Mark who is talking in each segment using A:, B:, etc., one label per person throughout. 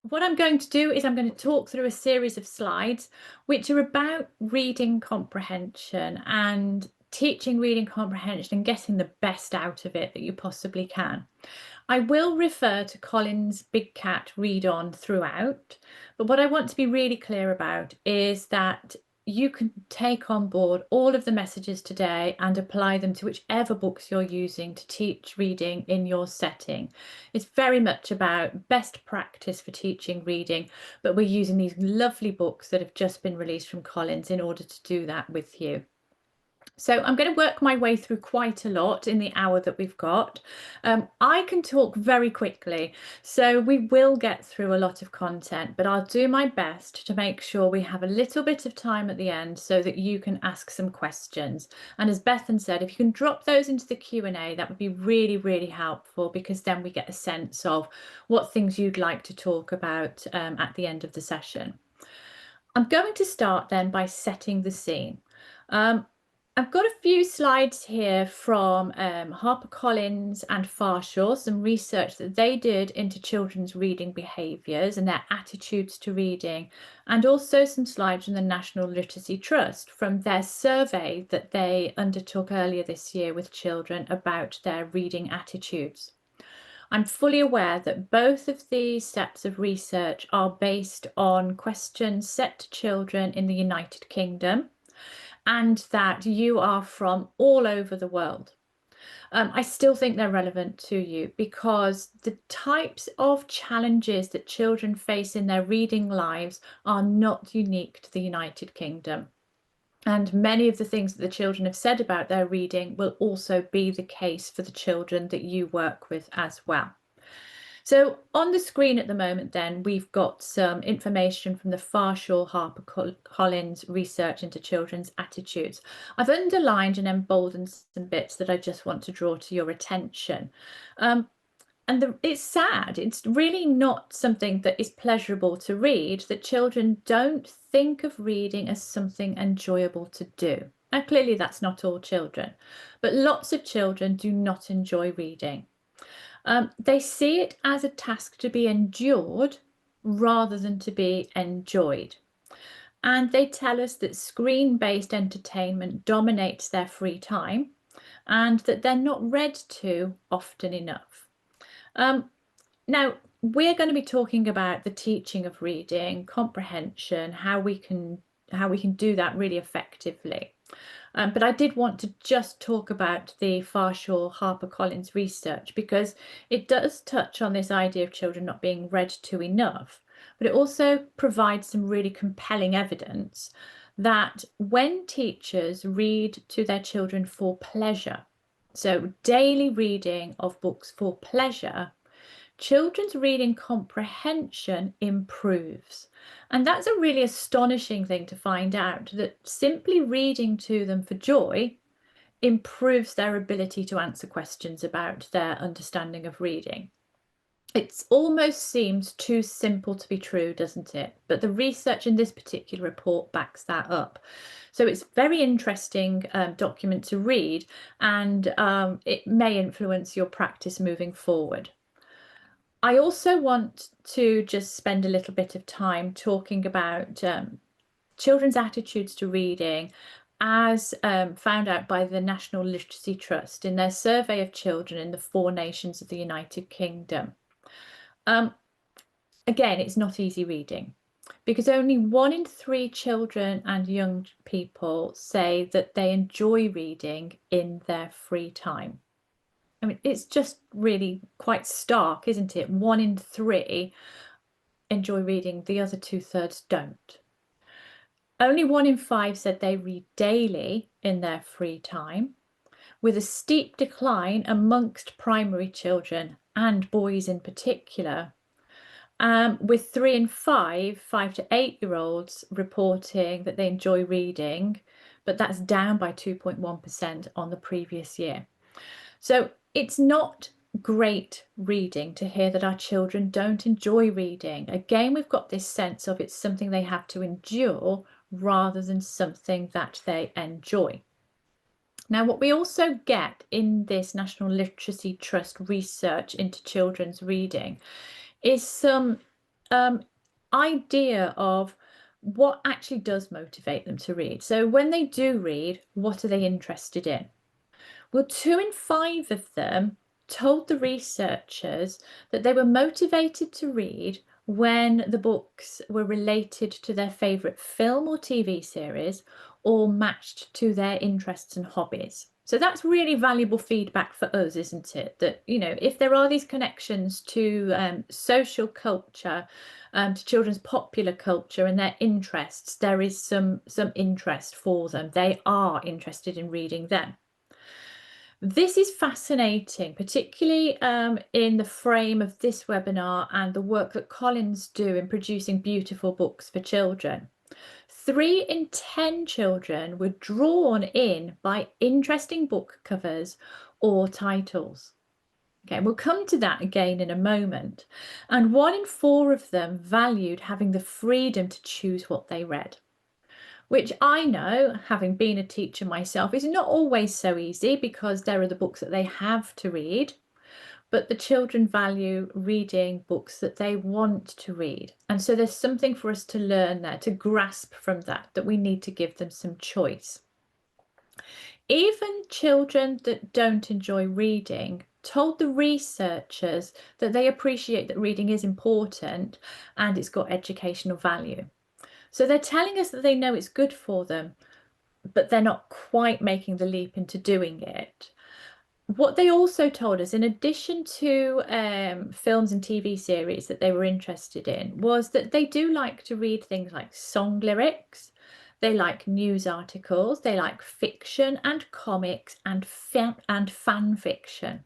A: What I'm going to do is I'm going to talk through a series of slides which are about reading comprehension and teaching reading comprehension and getting the best out of it that you possibly can. I will refer to Colin's Big Cat Read On throughout, but what I want to be really clear about is that you can take on board all of the messages today and apply them to whichever books you're using to teach reading in your setting. It's very much about best practice for teaching reading, but we're using these lovely books that have just been released from Collins in order to do that with you. So I'm going to work my way through quite a lot in the hour that we've got. I can talk very quickly, so we will get through a lot of content, but I'll do my best to make sure we have a little bit of time at the end so that you can ask some questions. And as Bethan said, if you can drop those into the Q&A, that would be really, really helpful, because then we get a sense of what things you'd like to talk about at the end of the session. I'm going to start then by setting the scene. I've got a few slides here from HarperCollins and Farshaw, some research that they did into children's reading behaviours and their attitudes to reading, and also some slides from the National Literacy Trust from their survey that they undertook earlier this year with children about their reading attitudes. I'm fully aware that both of these sets of research are based on questions set to children in the United Kingdom, and that you are from all over the world. I still think they're relevant to you because the types of challenges that children face in their reading lives are not unique to the United Kingdom. And many of the things that the children have said about their reading will also be the case for the children that you work with as well. So on the screen at the moment then, we've got some information from the Farshaw HarperCollins research into children's attitudes. I've underlined and emboldened some bits that I just want to draw to your attention. It's sad, it's really not something that is pleasurable to read, that children don't think of reading as something enjoyable to do. Now, clearly that's not all children, but lots of children do not enjoy reading. They see it as a task to be endured rather than to be enjoyed. And they tell us that screen-based entertainment dominates their free time and that they're not read to often enough. Now, we're going to be talking about the teaching of reading, comprehension, how we can do that really effectively. But I did want to just talk about the Farshaw HarperCollins research because it does touch on this idea of children not being read to enough, but it also provides some really compelling evidence that when teachers read to their children for pleasure, so daily reading of books for pleasure, children's reading comprehension improves. And that's a really astonishing thing to find out, that simply reading to them for joy improves their ability to answer questions about their understanding of reading. It almost seems too simple to be true, doesn't it? But the research in this particular report backs that up. So it's a very interesting document to read, and it may influence your practice moving forward. I also want to just spend a little bit of time talking about children's attitudes to reading as found out by the National Literacy Trust in their survey of children in the 4 nations of the United Kingdom. Again, it's not easy reading because only 1 in 3 children and young people say that they enjoy reading in their free time. I mean, it's just really quite stark, isn't it? 1 in 3 enjoy reading, the other 2/3 don't. Only 1 in 5 said they read daily in their free time, with a steep decline amongst primary children and boys in particular, with 3 in 5 to 8-year-olds reporting that they enjoy reading, but that's down by 2.1% on the previous year. So it's not great reading to hear that our children don't enjoy reading. Again, we've got this sense of it's something they have to endure rather than something that they enjoy. Now, what we also get in this National Literacy Trust research into children's reading is some idea of what actually does motivate them to read. So when they do read, what are they interested in? Well, 2 in 5 of them told the researchers that they were motivated to read when the books were related to their favourite film or TV series or matched to their interests and hobbies. So that's really valuable feedback for us, isn't it? That, you know, if there are these connections to social culture, to children's popular culture and their interests, there is some interest for them. They are interested in reading them. This is fascinating, particularly in the frame of this webinar and the work that Colin's do in producing beautiful books for children. 3 in 10 children were drawn in by interesting book covers or titles. Okay, we'll come to that again in a moment. And 1 in 4 of them valued having the freedom to choose what they read, which I know, having been a teacher myself, is not always so easy because there are the books that they have to read, but the children value reading books that they want to read. And so there's something for us to learn there, to grasp from that, that we need to give them some choice. Even children that don't enjoy reading told the researchers that they appreciate that reading is important and it's got educational value. So they're telling us that they know it's good for them, but they're not quite making the leap into doing it. What they also told us, in addition to films and TV series that they were interested in, was that they do like to read things like song lyrics, they like news articles, they like fiction and comics and fan fiction.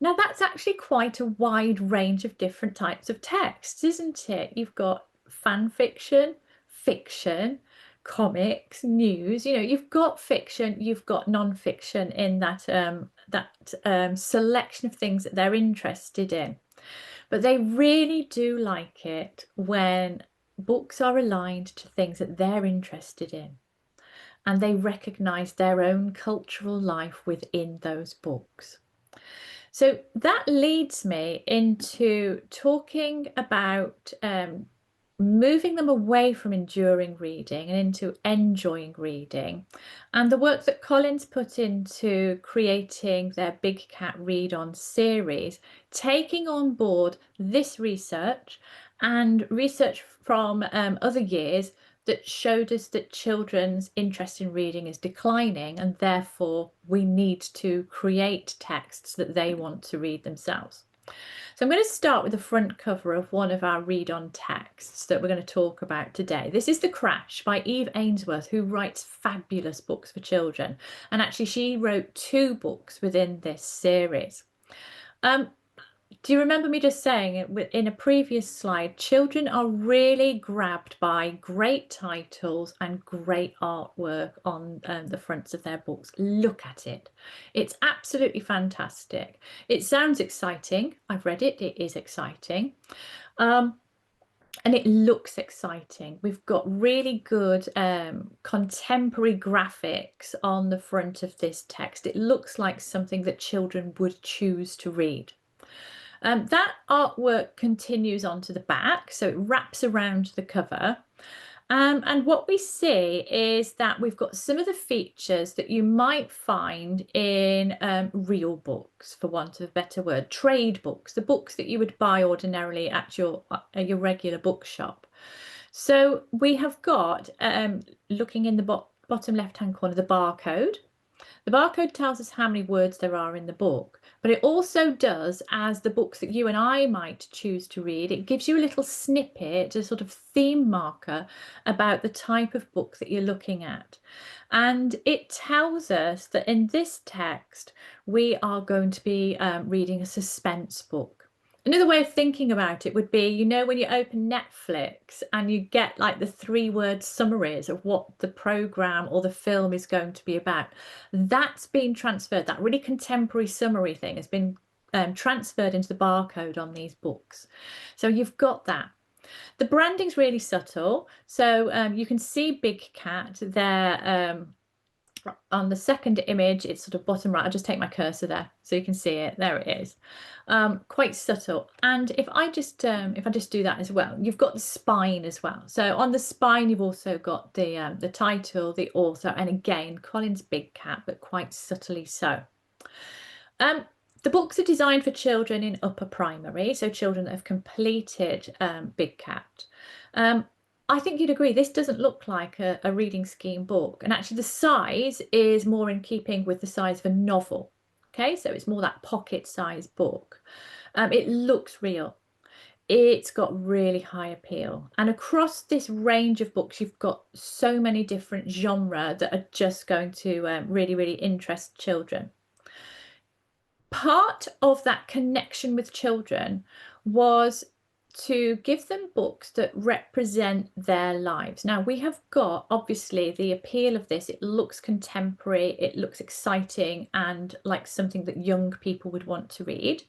A: Now, that's actually quite a wide range of different types of texts, isn't it? You've got fan fiction, fiction, comics, news. You know, you've got fiction, you've got non-fiction in that selection of things that they're interested in. But they really do like it when books are aligned to things that they're interested in, and they recognise their own cultural life within those books. So that leads me into talking about moving them away from enduring reading and into enjoying reading, and the work that Colin's put into creating their Big Cat Read On series, taking on board this research and research from other years that showed us that children's interest in reading is declining, and therefore we need to create texts that they want to read themselves. So I'm going to start with the front cover of one of our read on texts that we're going to talk about today. This is The Crash by Eve Ainsworth, who writes fabulous books for children, and actually she wrote 2 books within this series. Do you remember me just saying in a previous slide, children are really grabbed by great titles and great artwork on the fronts of their books. Look at it. It's absolutely fantastic. It sounds exciting. I've read it. It is exciting. And it looks exciting. We've got really good contemporary graphics on the front of this text. It looks like something that children would choose to read. That artwork continues onto the back, so it wraps around the cover. And what we see is that we've got some of the features that you might find in real books, for want of a better word, trade books, the books that you would buy ordinarily at your regular bookshop. So we have got, looking in the bottom left-hand corner, the barcode. The barcode tells us how many words there are in the book, but it also does, as the books that you and I might choose to read, it gives you a little snippet, a sort of theme marker about the type of book that you're looking at. And it tells us that in this text, we are going to be reading a suspense book. Another way of thinking about it would be, you know, when you open Netflix and you get like the 3-word summaries of what the program or the film is going to be about, that's been transferred. That really contemporary summary thing has been transferred into the barcode on these books. So you've got that. The branding's really subtle. So you can see Big Cat there on the second image, it's sort of bottom right. I'll just take my cursor there so you can see it. There it is. Quite subtle. And if I just do that as well, you've got the spine as well. So on the spine, you've also got the title, the author, and again, Colin's Big Cat, but quite subtly so. The books are designed for children in upper primary, so children that have completed Big Cat. I think you'd agree this doesn't look like a reading scheme book, and actually the size is more in keeping with the size of a novel. Okay, so it's more that pocket size book. It looks real. It's got really high appeal, and across this range of books you've got so many different genres that are just going to really interest children. Part of that connection with children was to give them books that represent their lives. Now, we have got, obviously, the appeal of this. It looks contemporary, it looks exciting, and like something that young people would want to read.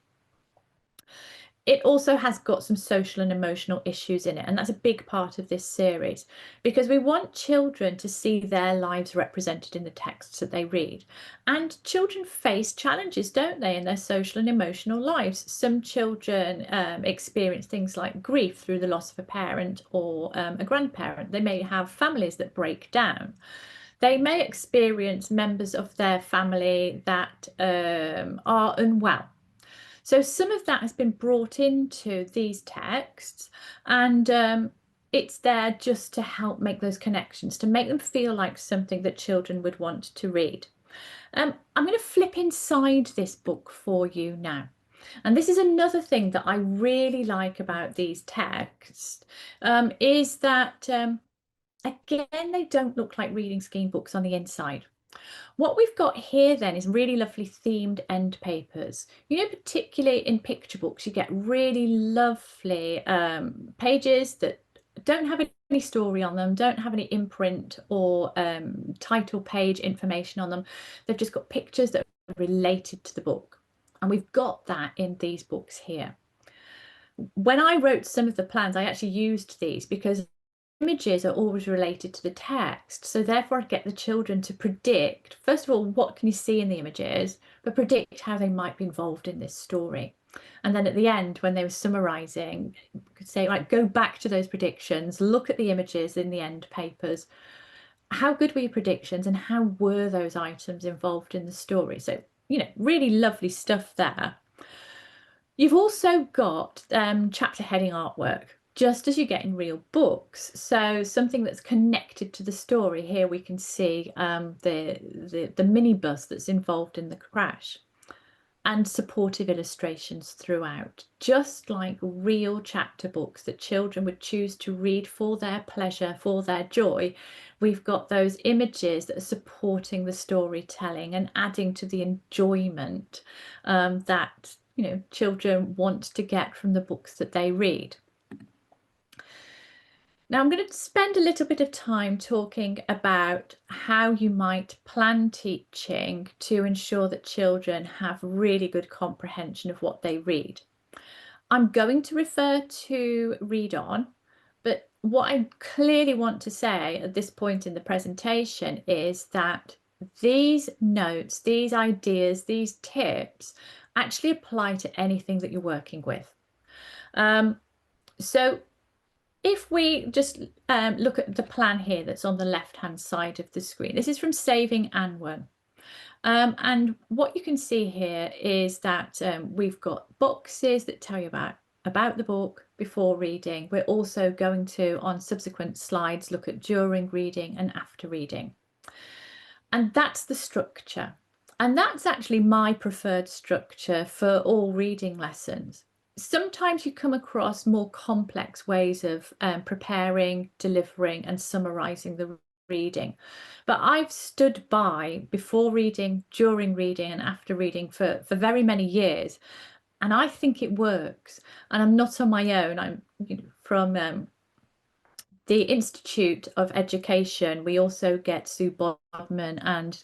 A: It also has got some social and emotional issues in it, and that's a big part of this series, because we want children to see their lives represented in the texts that they read. And children face challenges, don't they, in their social and emotional lives? Some children experience things like grief through the loss of a parent or a grandparent. They may have families that break down. They may experience members of their family that are unwell. So some of that has been brought into these texts, and it's there just to help make those connections, to make them feel like something that children would want to read. I'm going to flip inside this book for you now. And this is another thing that I really like about these texts, is that, again, they don't look like reading scheme books on the inside. What we've got here then is really lovely themed end papers. You know, particularly in picture books, you get really lovely pages that don't have any story on them, don't have any imprint or title page information on them. They've just got pictures that are related to the book. And we've got that in these books here. When I wrote some of the plans, I actually used these because images are always related to the text, so therefore I get the children to predict, first of all, what can you see in the images, but predict how they might be involved in this story. And then at the end, when they were summarizing, you could say, like, go back to those predictions, look at the images in the end papers. How good were your predictions, and how were those items involved in the story? So, you know, really lovely stuff there. You've also got chapter heading artwork, just as you get in real books. So something that's connected to the story. Here we can see the minibus that's involved in the crash, and supportive illustrations throughout, just like real chapter books that children would choose to read for their pleasure, for their joy. We've got those images that are supporting the storytelling and adding to the enjoyment that, you know, children want to get from the books that they read. Now I'm going to spend a little bit of time talking about how you might plan teaching to ensure that children have really good comprehension of what they read. I'm going to refer to Read On, but what I clearly want to say at this point in the presentation is that these notes, these ideas, these tips actually apply to anything that you're working with. So if we just look at the plan here that's on the left-hand side of the screen, this is from Saving Anwen. And what you can see here is that we've got boxes that tell you about the book before reading. We're also going to, on subsequent slides, look at during reading and after reading. And that's the structure. And that's actually my preferred structure for all reading lessons. Sometimes you come across more complex ways of preparing, delivering and summarising the reading. But I've stood by before reading, during reading and after reading for very many years. And I think it works. And I'm not on my own. I'm from the Institute of Education. We also get Sue Bodman and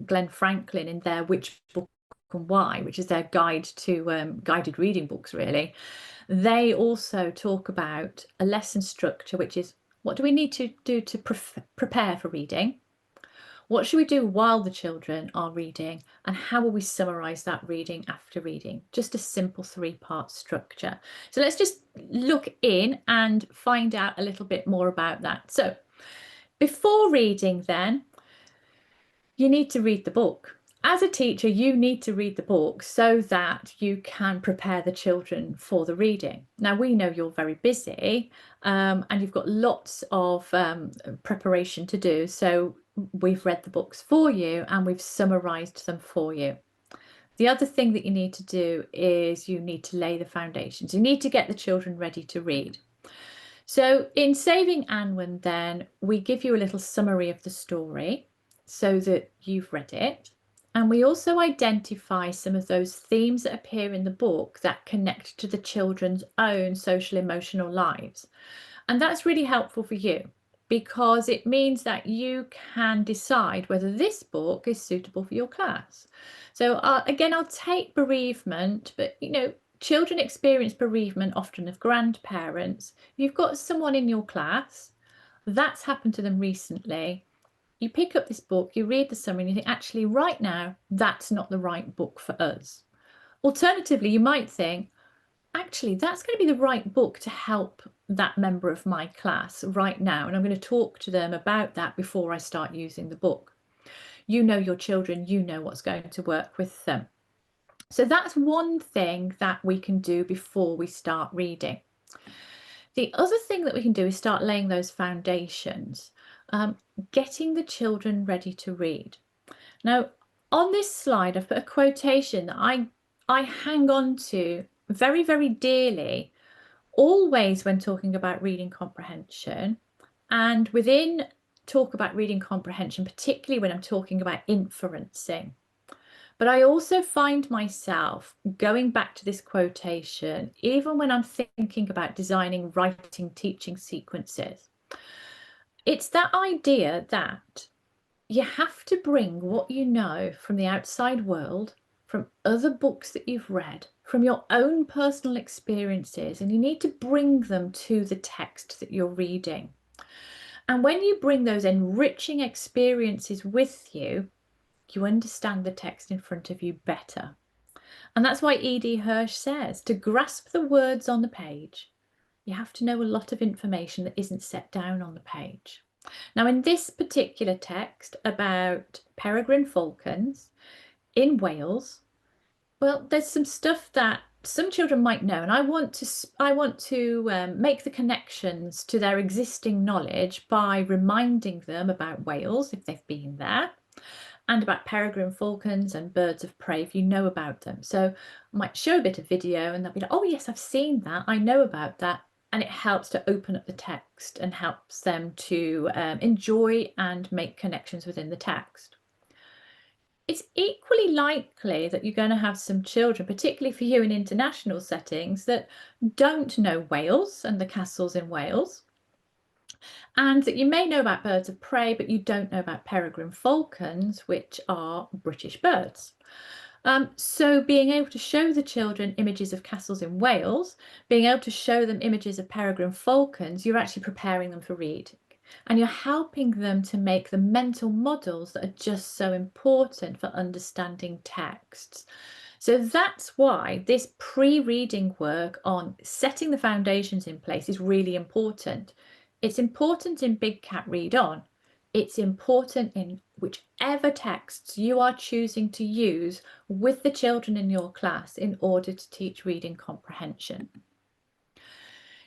A: Glenn Franklin in their Which Book and Why, which is their guide to guided reading books, really. They also talk about a lesson structure, which is what do we need to do to prepare for reading? What should we do while the children are reading? And how will we summarise that reading after reading? Just a simple 3-part structure. So let's just look in and find out a little bit more about that. So before reading then, you need to read the book. As a teacher, you need to read the book so that you can prepare the children for the reading. Now, we know you're very busy and you've got lots of preparation to do. So we've read the books for you and we've summarised them for you. The other thing that you need to do is you need to lay the foundations. You need to get the children ready to read. So in Saving Anwen, then, we give you a little summary of the story so that you've read it. And we also identify some of those themes that appear in the book that connect to the children's own social emotional lives. And that's really helpful for you because it means that you can decide whether this book is suitable for your class. So again, I'll take bereavement, but children experience bereavement often of grandparents. You've got someone in your class that's happened to them recently. You pick up this book, you read the summary, and you think, actually, right now, that's not the right book for us. Alternatively, you might think, actually, that's going to be the right book to help that member of my class right now. And I'm going to talk to them about that before I start using the book. You know your children, you know what's going to work with them. So that's one thing that we can do before we start reading. The other thing that we can do is start laying those foundations, getting the children ready to read. Now, on this slide, I've put a quotation that I hang on to very, very dearly, always when talking about reading comprehension, and within talk about reading comprehension, particularly when I'm talking about inferencing. But I also find myself going back to this quotation, even when I'm thinking about designing writing teaching sequences. It's that idea that you have to bring what you know from the outside world, from other books that you've read, from your own personal experiences, and you need to bring them to the text that you're reading. And when you bring those enriching experiences with you, you understand the text in front of you better. And that's why E.D. Hirsch says, to grasp the words on the page, you have to know a lot of information that isn't set down on the page. Now, in this particular text about peregrine falcons in Wales, well, there's some stuff that some children might know, and I want to make the connections to their existing knowledge by reminding them about Wales if they've been there, and about peregrine falcons and birds of prey if you know about them. So I might show a bit of video and they'll be like, oh yes, I've seen that, I know about that. And it helps to open up the text and helps them to enjoy and make connections within the text. It's equally likely that you're going to have some children, particularly for you in international settings, that don't know Wales and the castles in Wales, and that you may know about birds of prey, but you don't know about peregrine falcons, which are British birds. So being able to show the children images of castles in Wales, being able to show them images of peregrine falcons, you're actually preparing them for reading. And you're helping them to make the mental models that are just so important for understanding texts. So that's why this pre-reading work on setting the foundations in place is really important. It's important in Big Cat Read On. It's important in whichever texts you are choosing to use with the children in your class in order to teach reading comprehension.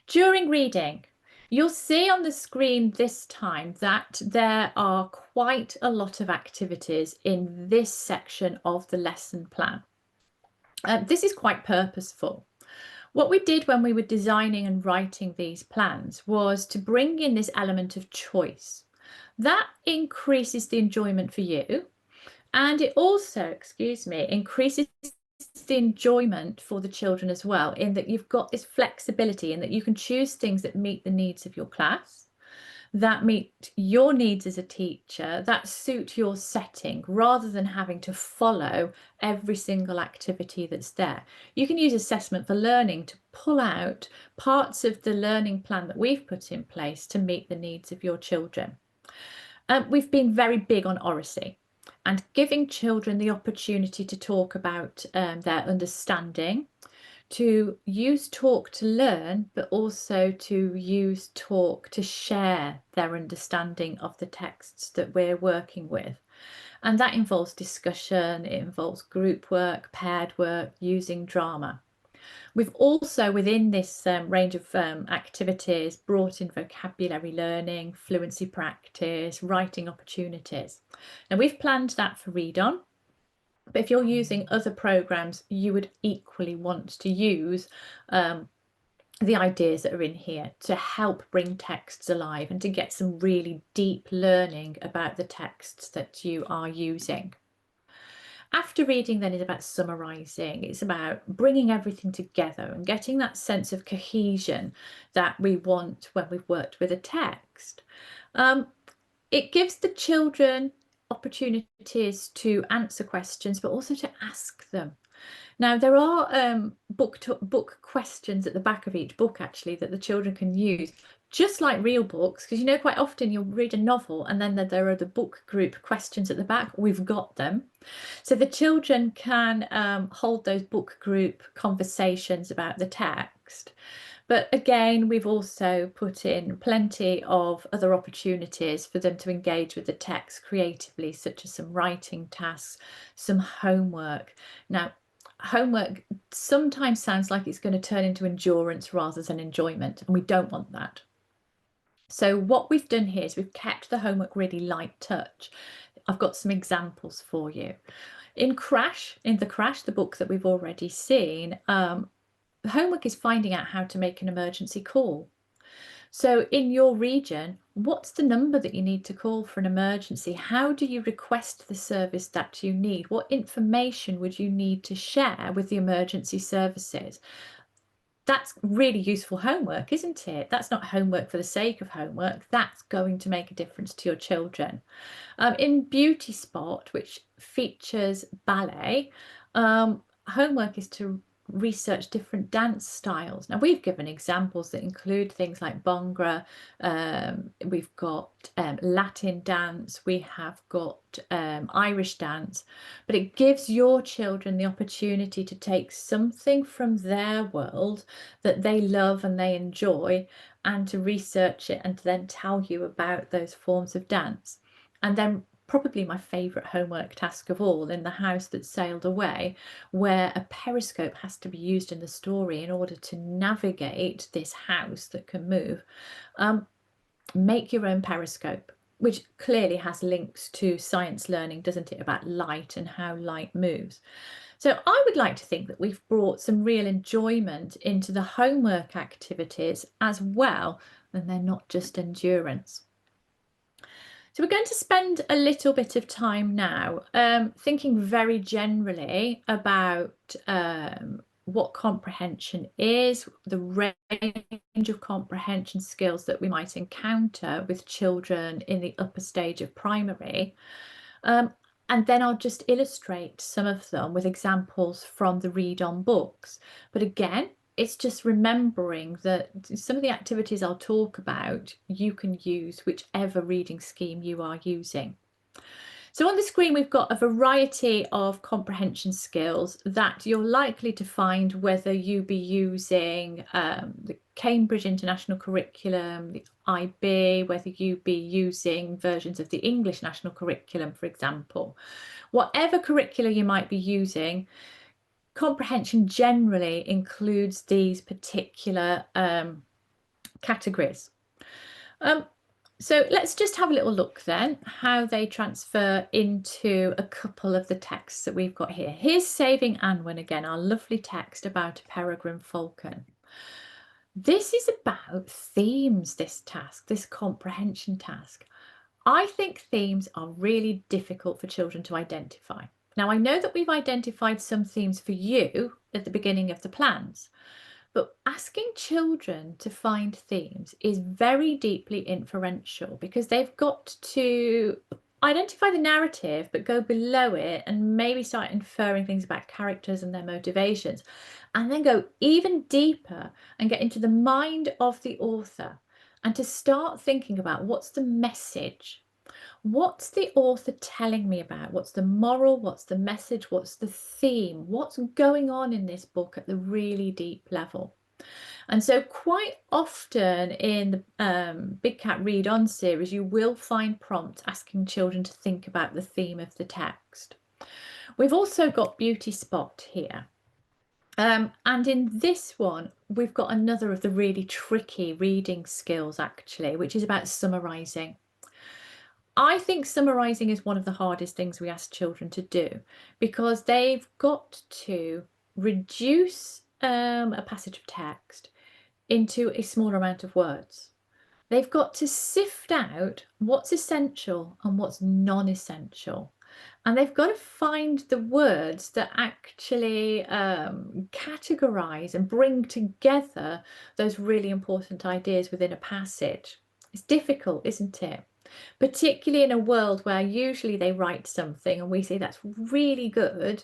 A: During reading, you'll see on the screen this time that there are quite a lot of activities in this section of the lesson plan. This is quite purposeful. What we did when we were designing and writing these plans was to bring in this element of choice. That increases the enjoyment for you, and it also, increases the enjoyment for the children as well, in that you've got this flexibility in that you can choose things that meet the needs of your class, that meet your needs as a teacher, that suit your setting, rather than having to follow every single activity that's there. You can use assessment for learning to pull out parts of the learning plan that we've put in place to meet the needs of your children. We've been very big on oracy and giving children the opportunity to talk about their understanding, to use talk to learn, but also to use talk to share their understanding of the texts that we're working with. And that involves discussion, it involves group work, paired work, using drama. We've also, within this range of activities, brought in vocabulary learning, fluency practice, writing opportunities. Now, we've planned that for Read On, but if you're using other programs, you would equally want to use the ideas that are in here to help bring texts alive and to get some really deep learning about the texts that you are using. After reading then is about summarising, it's about bringing everything together and getting that sense of cohesion that we want when we've worked with a text. It gives the children opportunities to answer questions, but also to ask them. Now, there are book questions at the back of each book, actually, that the children can use, just like real books, because you know, quite often you'll read a novel and then there are the book group questions at the back. We've got them. So the children can hold those book group conversations about the text. But again, we've also put in plenty of other opportunities for them to engage with the text creatively, such as some writing tasks, some homework. Now, homework sometimes sounds like it's going to turn into endurance rather than enjoyment, and we don't want that. So what we've done here is we've kept the homework really light touch. I've got some examples for you. In the Crash, the book that we've already seen, the homework is finding out how to make an emergency call. So in your region, what's the number that you need to call for an emergency? How do you request the service that you need? What information would you need to share with the emergency services? That's really useful homework, isn't it? That's not homework for the sake of homework. That's going to make a difference to your children. In Beauty Spot, which features ballet, homework is to research different dance styles. Now, we've given examples that include things like Bhangra, we've got Latin dance, we have got Irish dance, but it gives your children the opportunity to take something from their world that they love and they enjoy and to research it and to then tell you about those forms of dance. And then probably my favourite homework task of all, in The House That Sailed Away, where a periscope has to be used in the story in order to navigate this house that can move. Make your own periscope, which clearly has links to science learning, doesn't it, about light and how light moves. So I would like to think that we've brought some real enjoyment into the homework activities as well, and they're not just endurance. So we're going to spend a little bit of time now thinking very generally about what comprehension is, the range of comprehension skills that we might encounter with children in the upper stage of primary. And then I'll just illustrate some of them with examples from the Read On books. But again, it's just remembering that some of the activities I'll talk about, you can use whichever reading scheme you are using. So on the screen, we've got a variety of comprehension skills that you're likely to find whether you be using the Cambridge International Curriculum, the IB, whether you be using versions of the English National Curriculum, for example. Whatever curricula you might be using, comprehension generally includes these particular categories. So let's just have a little look then how they transfer into a couple of the texts that we've got here. Here's Saving Anwen again, our lovely text about a peregrine falcon. This is about themes, this task, this comprehension task. I think themes are really difficult for children to identify. Now, I know that we've identified some themes for you at the beginning of the plans, but asking children to find themes is very deeply inferential because they've got to identify the narrative, but go below it and maybe start inferring things about characters and their motivations, and then go even deeper and get into the mind of the author and to start thinking about what's the message. What's the author telling me about? What's the moral? What's the message? What's the theme? What's going on in this book at the really deep level? And so quite often in the Big Cat Read On series, you will find prompts asking children to think about the theme of the text. We've also got Beauty Spot here. And in this one, we've got another of the really tricky reading skills, actually, which is about summarising. I think summarising is one of the hardest things we ask children to do, because they've got to reduce a passage of text into a smaller amount of words. They've got to sift out what's essential and what's non-essential. And they've got to find the words that actually categorise and bring together those really important ideas within a passage. It's difficult, isn't it? Particularly in a world where usually they write something and we say that's really good,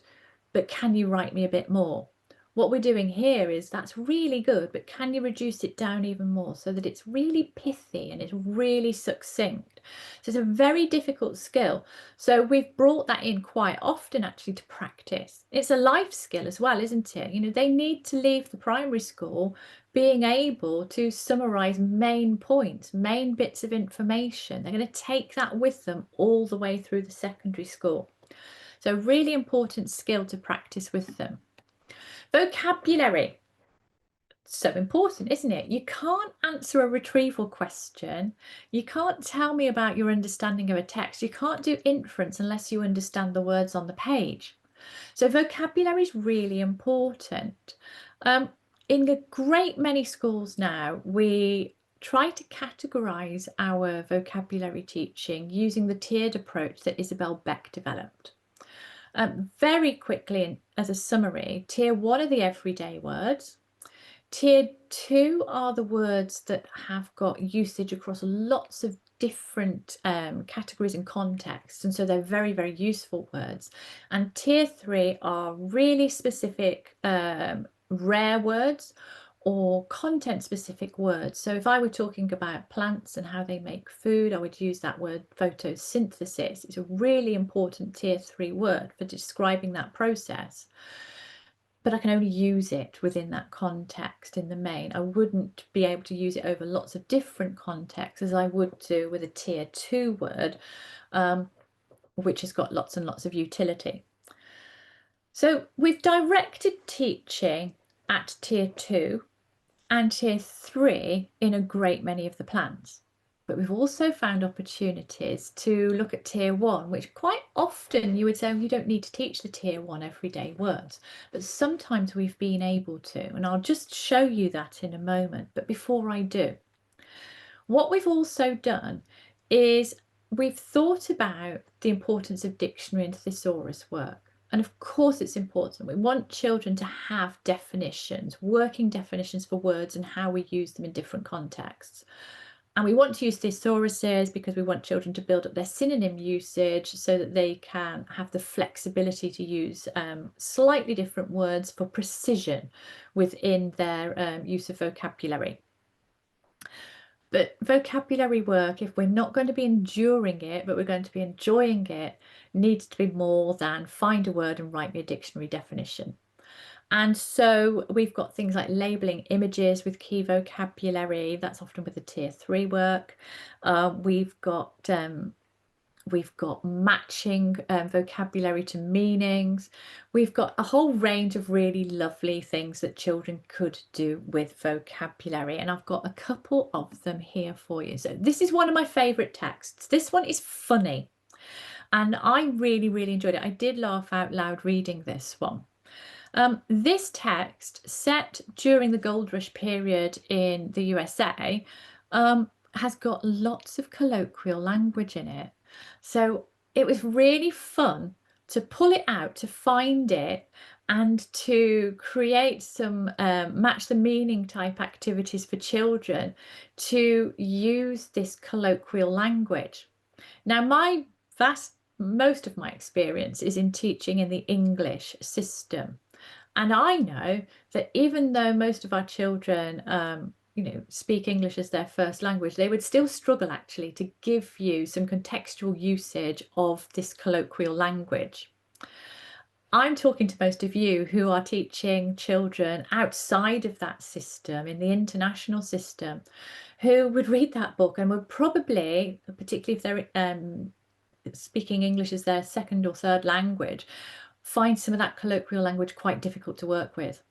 A: but can you write me a bit more? What we're doing here is that's really good, but can you reduce it down even more so that it's really pithy and it's really succinct? So it's a very difficult skill. So we've brought that in quite often actually to practice. It's a life skill as well, isn't it? You know, they need to leave the primary school being able to summarize main points, main bits of information. They're going to take that with them all the way through the secondary school. So really important skill to practice with them. Vocabulary. So important, isn't it? You can't answer a retrieval question. You can't tell me about your understanding of a text. You can't do inference unless you understand the words on the page. So vocabulary is really important. In a great many schools now, we try to categorise our vocabulary teaching using the tiered approach that Isabel Beck developed. Very quickly, as a summary, tier 1 are the everyday words. Tier 2 are the words that have got usage across lots of different categories and contexts, and so they're very, very useful words. And tier 3 are really specific rare words or content specific words. So if I were talking about plants and how they make food, I would use that word photosynthesis. It's a really important tier 3 word for describing that process, but I can only use it within that context in the main. I wouldn't be able to use it over lots of different contexts as I would do with a tier 2 word, which has got lots and lots of utility. So we've directed teaching at tier 2 and tier 3 in a great many of the plans. But we've also found opportunities to look at tier 1, which quite often you would say, oh, you don't need to teach the tier 1 everyday words, but sometimes we've been able to, and I'll just show you that in a moment. But before I do, what we've also done is we've thought about the importance of dictionary and thesaurus work. And of course it's important. We want children to have definitions, working definitions for words and how we use them in different contexts. And we want to use thesauruses because we want children to build up their synonym usage so that they can have the flexibility to use slightly different words for precision within their use of vocabulary. But vocabulary work, if we're not going to be enduring it, but we're going to be enjoying it, needs to be more than find a word and write me a dictionary definition. And so we've got things like labeling images with key vocabulary. That's often with the tier 3 work. We've got matching vocabulary to meanings. We've got a whole range of really lovely things that children could do with vocabulary, and I've got a couple of them here for you. So this is one of my favourite texts. This one is funny, and I really, really enjoyed it. I did laugh out loud reading this one. This text, set during the gold rush period in the USA, has got lots of colloquial language in it. So it was really fun to pull it out, to find it, and to create some match the meaning type activities for children to use this colloquial language. Now, most of my experience is in teaching in the English system. And I know that even though most of our children speak English as their first language, they would still struggle actually to give you some contextual usage of this colloquial language. I'm talking to most of you who are teaching children outside of that system, in the international system, who would read that book and would probably, particularly if they're speaking English as their second or third language, find some of that colloquial language quite difficult to work with.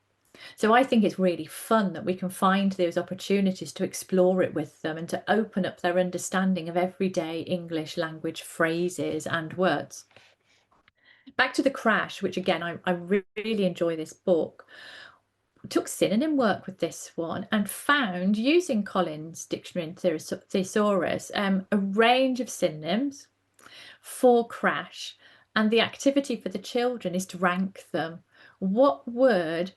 A: So I think it's really fun that we can find those opportunities to explore it with them and to open up their understanding of everyday English language phrases and words. Back to the crash, which again, I really enjoy this book. Took synonym work with this one and found, using Collins' Dictionary and Thesaurus, a range of synonyms for crash, and the activity for the children is to rank them. What word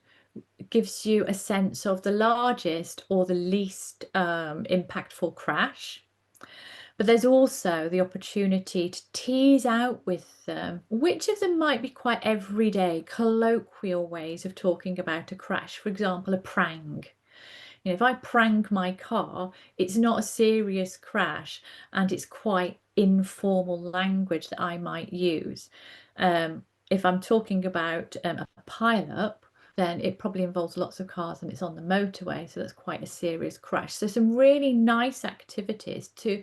A: gives you a sense of the largest or the least impactful crash? But there's also the opportunity to tease out with them which of them might be quite everyday, colloquial ways of talking about a crash. For example, a prang. If I prang my car, it's not a serious crash and it's quite informal language that I might use. If I'm talking about a pile-up, then it probably involves lots of cars and it's on the motorway, so that's quite a serious crash. So some really nice activities to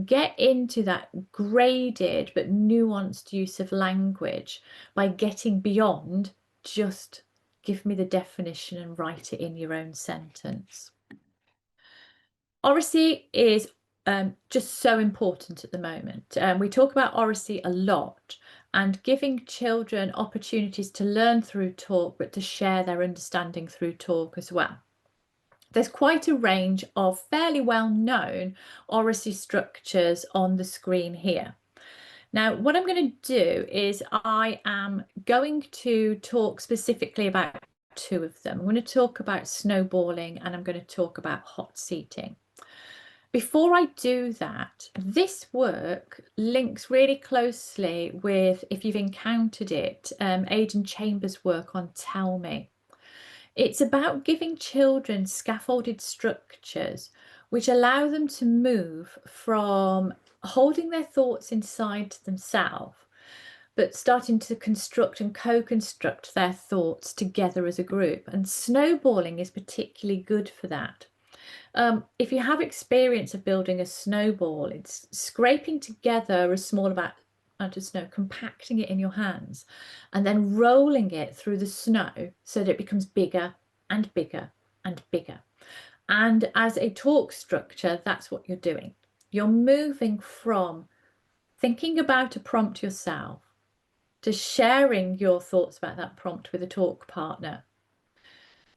A: get into that graded but nuanced use of language by getting beyond just give me the definition and write it in your own sentence. Oracy is just so important at the moment. We talk about oracy a lot, and giving children opportunities to learn through talk, but to share their understanding through talk as well. There's quite a range of fairly well-known oracy structures on the screen here. Now, what I'm going to do is I am going to talk specifically about two of them. I'm going to talk about snowballing and I'm going to talk about hot seating. Before I do that, this work links really closely with, if you've encountered it, Aidan Chambers' work on Tell Me. It's about giving children scaffolded structures which allow them to move from holding their thoughts inside themselves, but starting to construct and co-construct their thoughts together as a group. And snowballing is particularly good for that. If you have experience of building a snowball, it's scraping together a small amount of snow, compacting it in your hands, and then rolling it through the snow so that it becomes bigger and bigger and bigger. And as a talk structure, that's what you're doing. You're moving from thinking about a prompt yourself to sharing your thoughts about that prompt with a talk partner,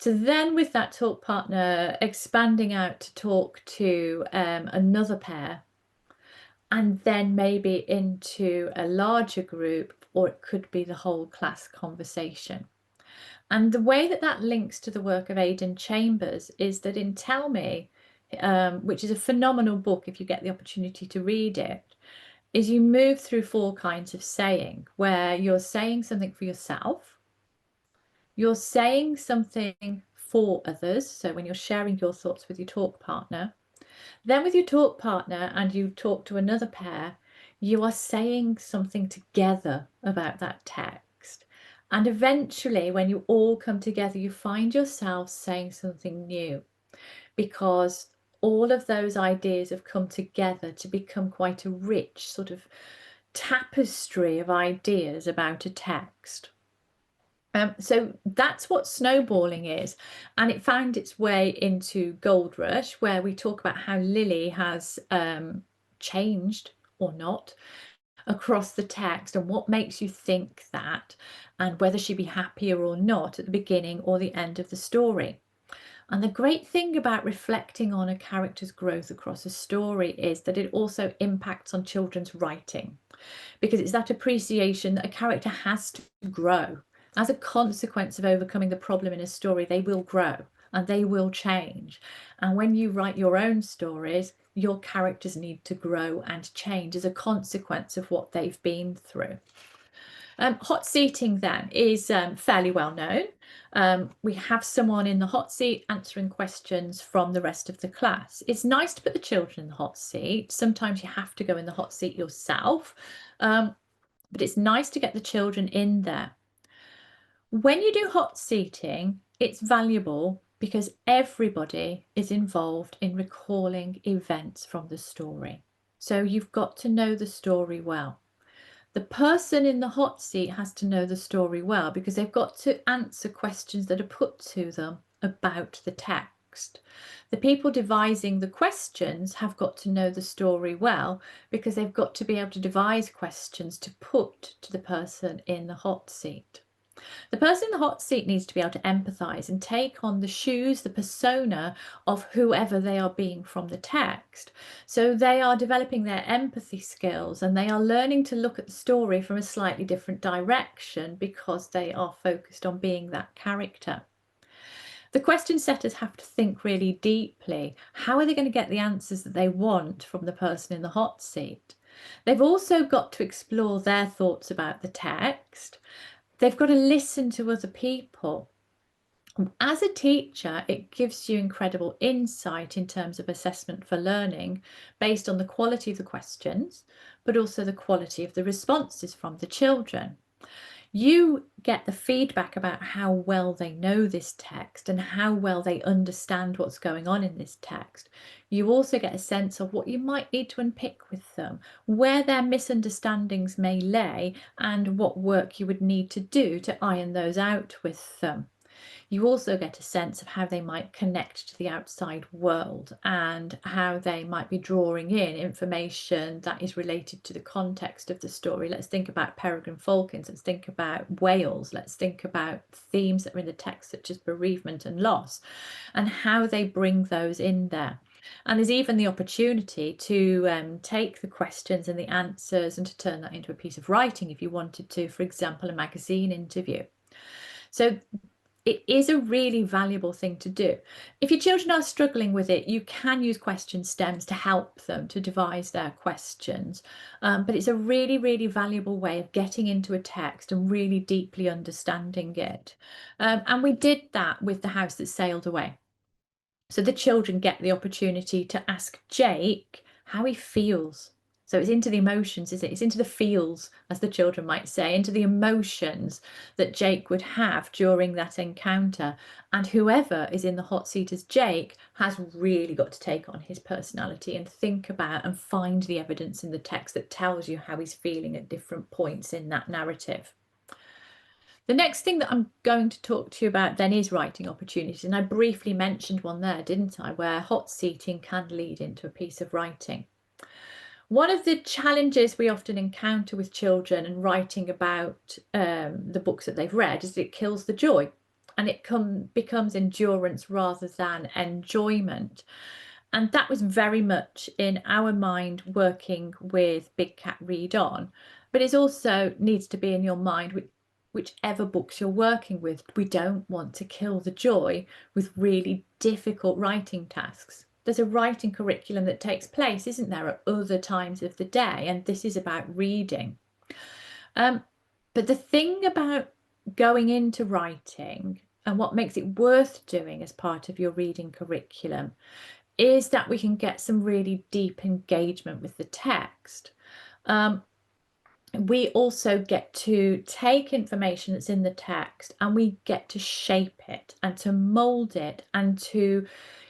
A: to then with that talk partner expanding out to talk to another pair, and then maybe into a larger group, or it could be the whole class conversation. And the way that that links to the work of Aidan Chambers is that in Tell Me, which is a phenomenal book if you get the opportunity to read it, is you move through 4 kinds of saying, where you're saying something for yourself, you're saying something for others, so when you're sharing your thoughts with your talk partner, then with your talk partner and you talk to another pair, you are saying something together about that text. And eventually, when you all come together, you find yourselves saying something new, because all of those ideas have come together to become quite a rich sort of tapestry of ideas about a text. So that's what snowballing is, and it found its way into Gold Rush, where we talk about how Lily has changed or not across the text, and what makes you think that, and whether she'd be happier or not at the beginning or the end of the story. And the great thing about reflecting on a character's growth across a story is that it also impacts on children's writing, because it's that appreciation that a character has to grow. As a consequence of overcoming the problem in a story, they will grow and they will change. And when you write your own stories, your characters need to grow and change as a consequence of what they've been through. Hot seating then is fairly well known. We have someone in the hot seat answering questions from the rest of the class. It's nice to put the children in the hot seat. Sometimes you have to go in the hot seat yourself, but it's nice to get the children in there. When you do hot seating, it's valuable because everybody is involved in recalling events from the story. So you've got to know the story well. The person in the hot seat has to know the story well because they've got to answer questions that are put to them about the text. The people devising the questions have got to know the story well because they've got to be able to devise questions to put to the person in the hot seat. The person in the hot seat needs to be able to empathise and take on the shoes, the persona of whoever they are being from the text. So they are developing their empathy skills and they are learning to look at the story from a slightly different direction because they are focused on being that character. The question setters have to think really deeply. How are they going to get the answers that they want from the person in the hot seat? They've also got to explore their thoughts about the text. They've got to listen to other people. As a teacher, it gives you incredible insight in terms of assessment for learning based on the quality of the questions, but also the quality of the responses from the children. You get the feedback about how well they know this text and how well they understand what's going on in this text. You also get a sense of what you might need to unpick with them, where their misunderstandings may lay, and what work you would need to do to iron those out with them. You also get a sense of how they might connect to the outside world and how they might be drawing in information that is related to the context of the story. Let's think about Peregrine Falcons, let's think about Wales, let's think about themes that are in the text such as bereavement and loss and how they bring those in there. And there's even the opportunity to take the questions and the answers and to turn that into a piece of writing if you wanted to, for example, a magazine interview. So it is a really valuable thing to do. If your children are struggling with it, you can use question stems to help them to devise their questions. But it's a really, really valuable way of getting into a text and really deeply understanding it. And we did that with The House That Sailed Away. So the children get the opportunity to ask Jake how he feels. So it's into the emotions, isn't it? It's into the feels, as the children might say, into the emotions that Jake would have during that encounter. And whoever is in the hot seat as Jake has really got to take on his personality and think about and find the evidence in the text that tells you how he's feeling at different points in that narrative. The next thing that I'm going to talk to you about then is writing opportunities. And I briefly mentioned one there, didn't I, where hot seating can lead into a piece of writing. One of the challenges we often encounter with children and writing about the books that they've read is that it kills the joy and it becomes endurance rather than enjoyment. And that was very much in our mind working with Big Cat Read On, but it also needs to be in your mind whichever books you're working with. We don't want to kill the joy with really difficult writing tasks. There's a writing curriculum that takes place, isn't there, at other times of the day, and this is about reading. But the thing about going into writing and what makes it worth doing as part of your reading curriculum is that we can get some really deep engagement with the text. We also get to take information that's in the text and we get to shape it and to mold it and to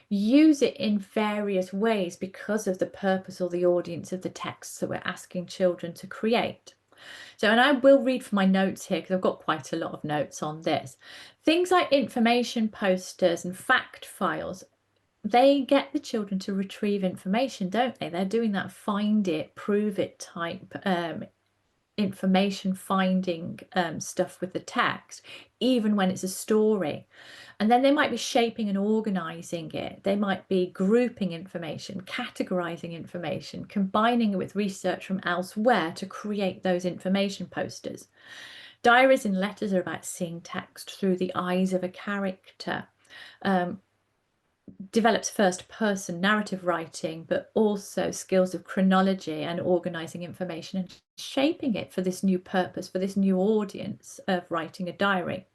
A: use it in various ways because of the purpose or the audience of the text that we're asking children to create. So, and I will read from my notes here because I've got quite a lot of notes on this. Things like information posters and fact files, they get the children to retrieve information, don't they? They're doing that find it, prove it type information finding stuff with the text, even when it's a story. And then they might be shaping and organizing it. They might be grouping information, categorizing information, combining it with research from elsewhere to create those information posters. Diaries and letters are about seeing text through the eyes of a character. develops first person narrative writing, but also skills of chronology and organizing information and shaping it for this new purpose, for this new audience of writing a diary.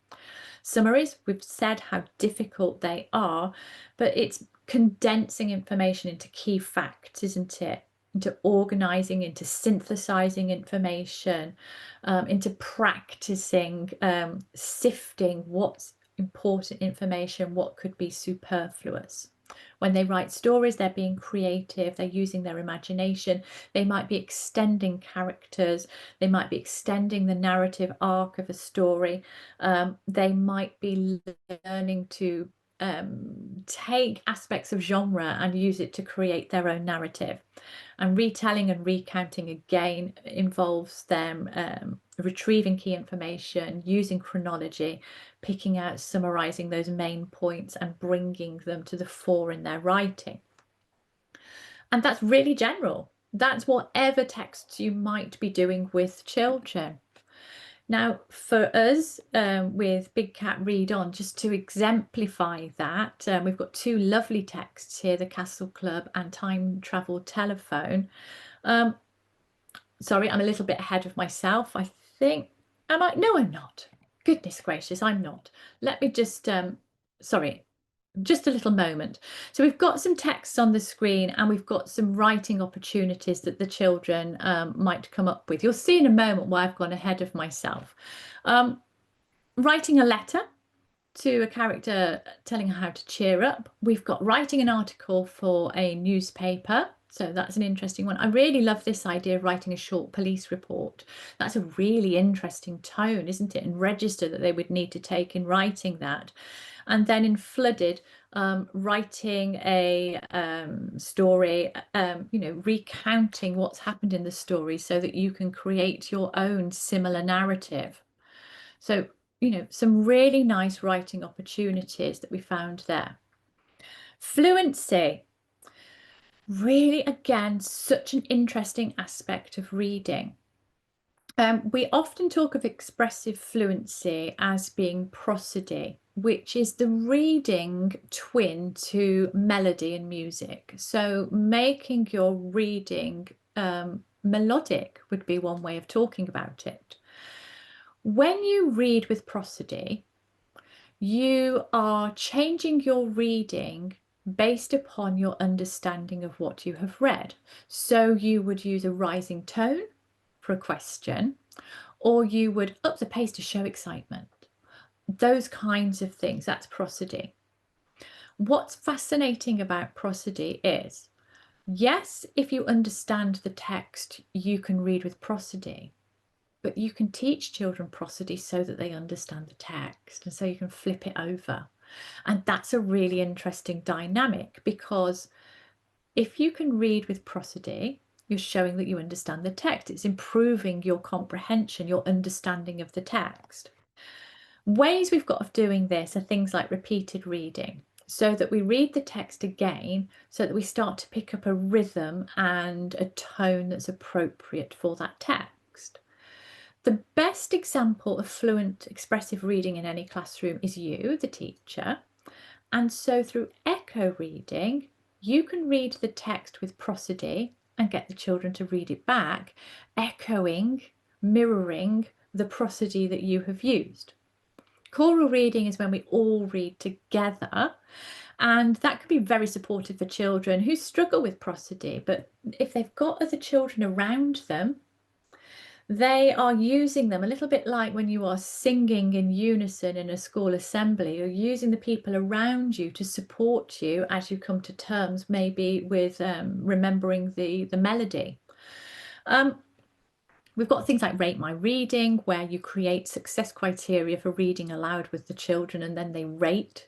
A: Summaries, we've said how difficult they are, but it's condensing information into key facts, isn't it? Into organizing, into synthesizing information, into practicing, sifting what's important information, what could be superfluous. When they write stories, they're being creative, they're using their imagination, they might be extending characters, they might be extending the narrative arc of a story, they might be learning to take aspects of genre and use it to create their own narrative. And retelling and recounting again involves them retrieving key information, using chronology, picking out, summarizing those main points and bringing them to the fore in their writing. And that's really general. That's whatever texts you might be doing with children. Now, for us, with Big Cat Read On, just to exemplify that, we've got two lovely texts here, The Castle Club and Time Travel Telephone. Sorry, I'm a little bit ahead of myself, I think. Am I? No, I'm not. Goodness gracious, I'm not. Let me just, sorry, just a little moment. So we've got some texts on the screen and we've got some writing opportunities that the children might come up with. You'll see in a moment why I've gone ahead of myself. Writing a letter to a character telling her how to cheer up. We've got writing an article for a newspaper. So that's an interesting one. I really love this idea of writing a short police report. That's a really interesting tone, isn't it? And register that they would need to take in writing that. And then in Flooded, writing a story, recounting what's happened in the story so that you can create your own similar narrative. So, some really nice writing opportunities that we found there. Fluency. Really, again, such an interesting aspect of reading. We often talk of expressive fluency as being prosody, which is the reading twin to melody and music. So making your reading melodic would be one way of talking about it. When you read with prosody, you are changing your reading based upon your understanding of what you have read. So you would use a rising tone for a question, or you would up the pace to show excitement. Those kinds of things, that's prosody. What's fascinating about prosody is, yes, if you understand the text, you can read with prosody, but you can teach children prosody so that they understand the text, and so you can flip it over. And that's a really interesting dynamic, because if you can read with prosody, you're showing that you understand the text. It's improving your comprehension, your understanding of the text. Ways we've got of doing this are things like repeated reading, so that we read the text again, so that we start to pick up a rhythm and a tone that's appropriate for that text. The best example of fluent expressive reading in any classroom is you, the teacher. And so through echo reading, you can read the text with prosody and get the children to read it back, echoing, mirroring the prosody that you have used. Choral reading is when we all read together, and that can be very supportive for children who struggle with prosody. But if they've got other children around them, they are using them a little bit like when you are singing in unison in a school assembly. You're using the people around you to support you as you come to terms maybe with remembering the melody. We've got things like Rate My Reading, where you create success criteria for reading aloud with the children, and then they rate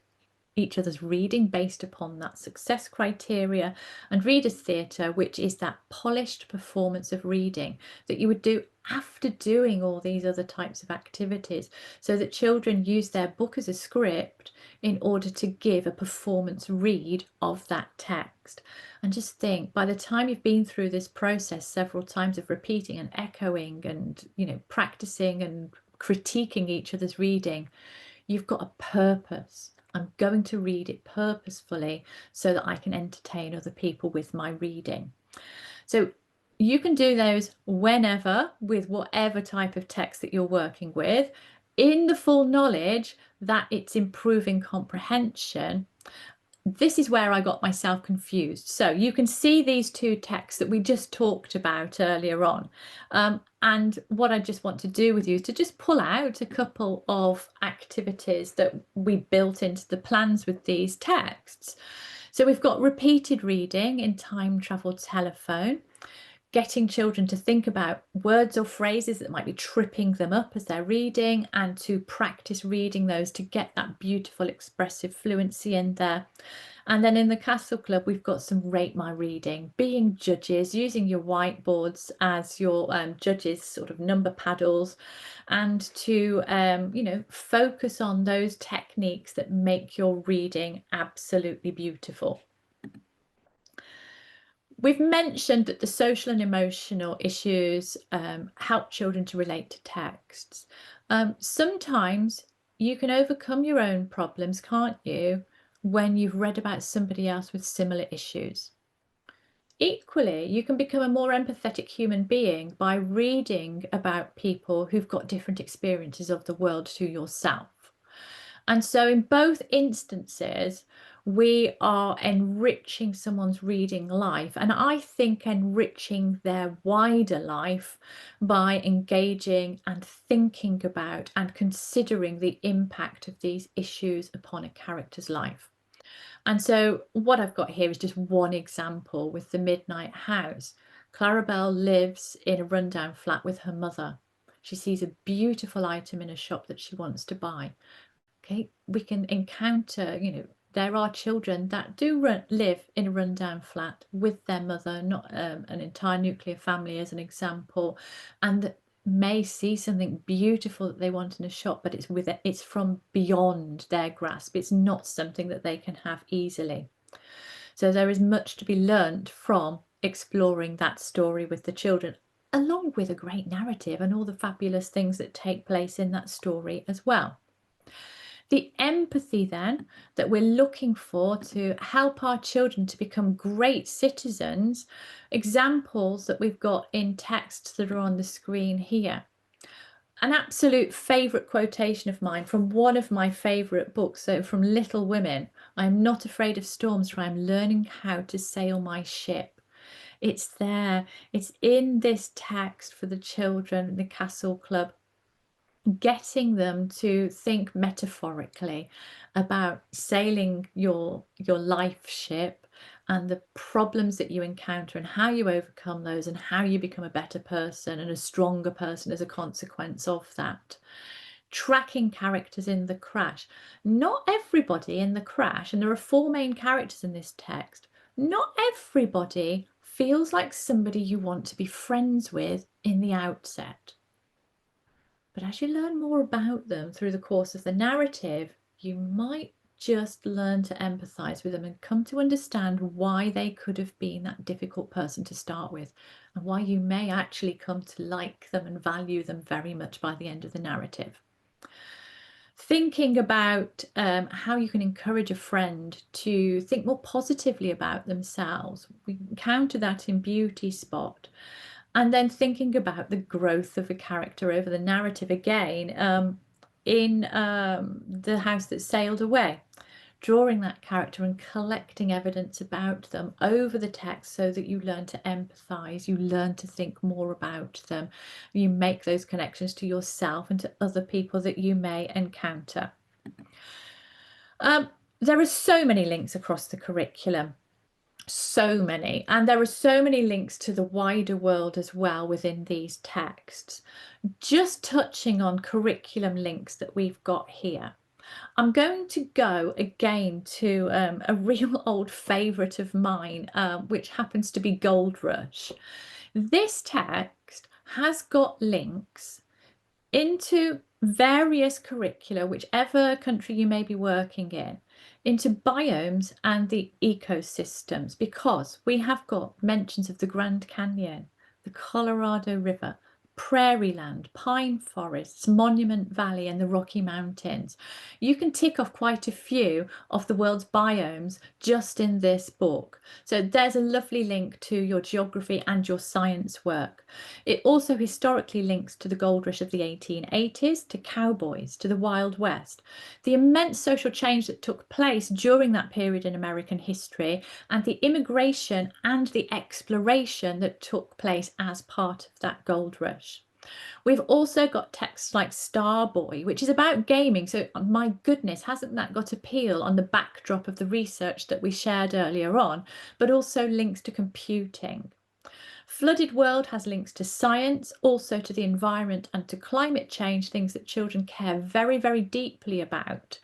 A: each other's reading based upon that success criteria. And Readers Theatre, which is that polished performance of reading that you would do after doing all these other types of activities, so that children use their book as a script in order to give a performance read of that text. And just think, by the time you've been through this process several times of repeating and echoing and practicing and critiquing each other's reading, you've got a purpose. I'm going to read it purposefully so that I can entertain other people with my reading. So you can do those whenever with whatever type of text that you're working with, in the full knowledge that it's improving comprehension. This is where I got myself confused. So you can see these two texts that we just talked about earlier on. And what I just want to do with you is to just pull out a couple of activities that we built into the plans with these texts. So we've got repeated reading in Time Travel Telephone, getting children to think about words or phrases that might be tripping them up as they're reading, and to practice reading those to get that beautiful expressive fluency in there. And then in the Castle Club, we've got some Rate My Reading, being judges, using your whiteboards as your judges, sort of number paddles, and to, focus on those techniques that make your reading absolutely beautiful. We've mentioned that the social and emotional issues help children to relate to texts. Sometimes you can overcome your own problems, can't you, when you've read about somebody else with similar issues. Equally, you can become a more empathetic human being by reading about people who've got different experiences of the world to yourself. And so in both instances, we are enriching someone's reading life, and I think enriching their wider life by engaging and thinking about and considering the impact of these issues upon a character's life. And so what I've got here is just one example with The Midnight House. Clarabelle lives in a rundown flat with her mother. She sees a beautiful item in a shop that she wants to buy. Okay, we can encounter, there are children that do live in a rundown flat with their mother, not an entire nuclear family as an example, and may see something beautiful that they want in a shop, but it's from beyond their grasp. It's not something that they can have easily. So there is much to be learned from exploring that story with the children, along with a great narrative and all the fabulous things that take place in that story as well. The empathy then that we're looking for to help our children to become great citizens, examples that we've got in texts that are on the screen here. An absolute favourite quotation of mine from one of my favourite books, so from Little Women: "I am not afraid of storms, for I am learning how to sail my ship." It's there, it's in this text for the children in the Castle Club, getting them to think metaphorically about sailing your life ship and the problems that you encounter and how you overcome those and how you become a better person and a stronger person as a consequence of that. Tracking characters in the crash. Not everybody in the crash, and there are 4 main characters in this text, not everybody feels like somebody you want to be friends with in the outset. But as you learn more about them through the course of the narrative, you might just learn to empathize with them and come to understand why they could have been that difficult person to start with, and why you may actually come to like them and value them very much by the end of the narrative. Thinking about how you can encourage a friend to think more positively about themselves. We encounter that in Beauty Spot. And then thinking about the growth of a character over the narrative again, in The House That Sailed Away, drawing that character and collecting evidence about them over the text so that you learn to empathise, you learn to think more about them, you make those connections to yourself and to other people that you may encounter. There are so many links across the curriculum. So many, and there are so many links to the wider world as well within these texts. Just touching on curriculum links that we've got here, I'm going to go again to a real old favourite of mine, which happens to be Gold Rush. This text has got links into various curricula, whichever country you may be working in, into biomes and the ecosystems, because we have got mentions of the Grand Canyon, the Colorado River, prairie land, pine forests, Monument Valley, and the Rocky Mountains. You can tick off quite a few of the world's biomes just in this book. So there's a lovely link to your geography and your science work. It also historically links to the gold rush of the 1880s, to cowboys, to the Wild West, the immense social change that took place during that period in American history, and the immigration and the exploration that took place as part of that gold rush. We've also got texts like Starboy, which is about gaming. So my goodness, hasn't that got appeal on the backdrop of the research that we shared earlier on, but also links to computing. Flooded World has links to science, also to the environment and to climate change, things that children care very, very deeply about.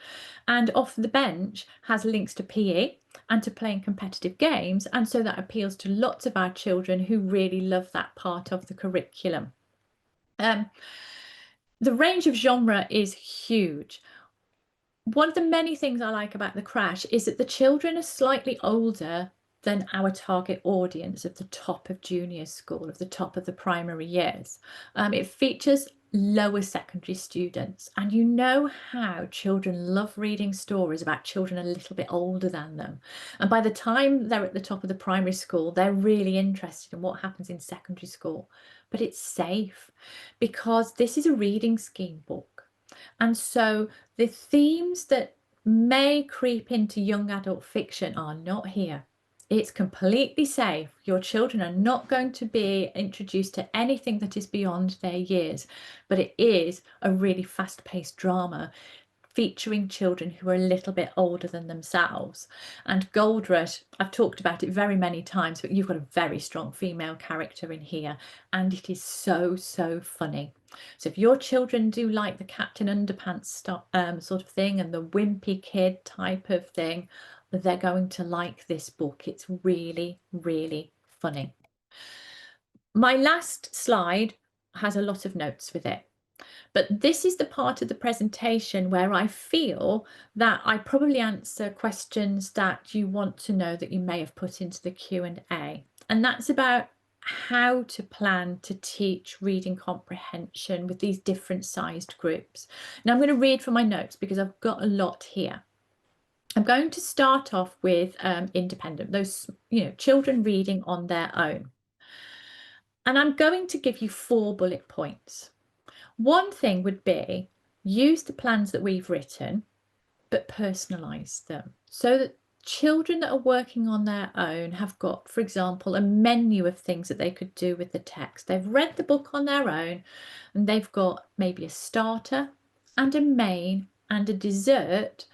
A: And Off the Bench has links to PE and to playing competitive games. And so that appeals to lots of our children who really love that part of the curriculum. The range of genre is huge. One of the many things I like about The Crash is that the children are slightly older than our target audience of the top of junior school, of the top of the primary years. It features lower secondary students, and you know how children love reading stories about children a little bit older than them. And by the time they're at the top of the primary school, they're really interested in what happens in secondary school. But it's safe because this is a reading scheme book. And so the themes that may creep into young adult fiction are not here. It's completely safe. Your children are not going to be introduced to anything that is beyond their years, but it is a really fast-paced drama featuring children who are a little bit older than themselves. And Gold Rush, I've talked about it very many times, but you've got a very strong female character in here, and it is so, so funny. So if your children do like the Captain Underpants sort of thing and the wimpy kid type of thing, they're going to like this book. It's really, really funny. My last slide has a lot of notes with it. But this is the part of the presentation where I feel that I probably answer questions that you want to know that you may have put into the Q&A. And that's about how to plan to teach reading comprehension with these different sized groups. Now I'm going to read from my notes because I've got a lot here. I'm going to start off with independent, those children reading on their own. And I'm going to give you 4 bullet points. One thing would be use the plans that we've written, but personalise them so that children that are working on their own have got, for example, a menu of things that they could do with the text. They've read the book on their own and they've got maybe a starter and a main and a dessert,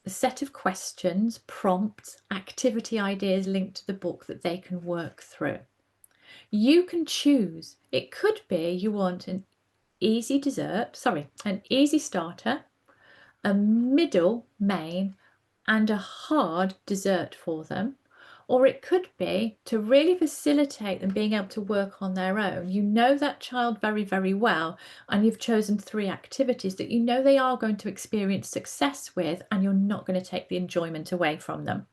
A: a set of questions, prompts, activity ideas linked to the book that they can work through. You can choose. It could be you want an easy starter, a middle main, and a hard dessert for them. Or it could be to really facilitate them being able to work on their own. You know that child very, very well, and you've chosen 3 activities that you know they are going to experience success with, and you're not going to take the enjoyment away from them.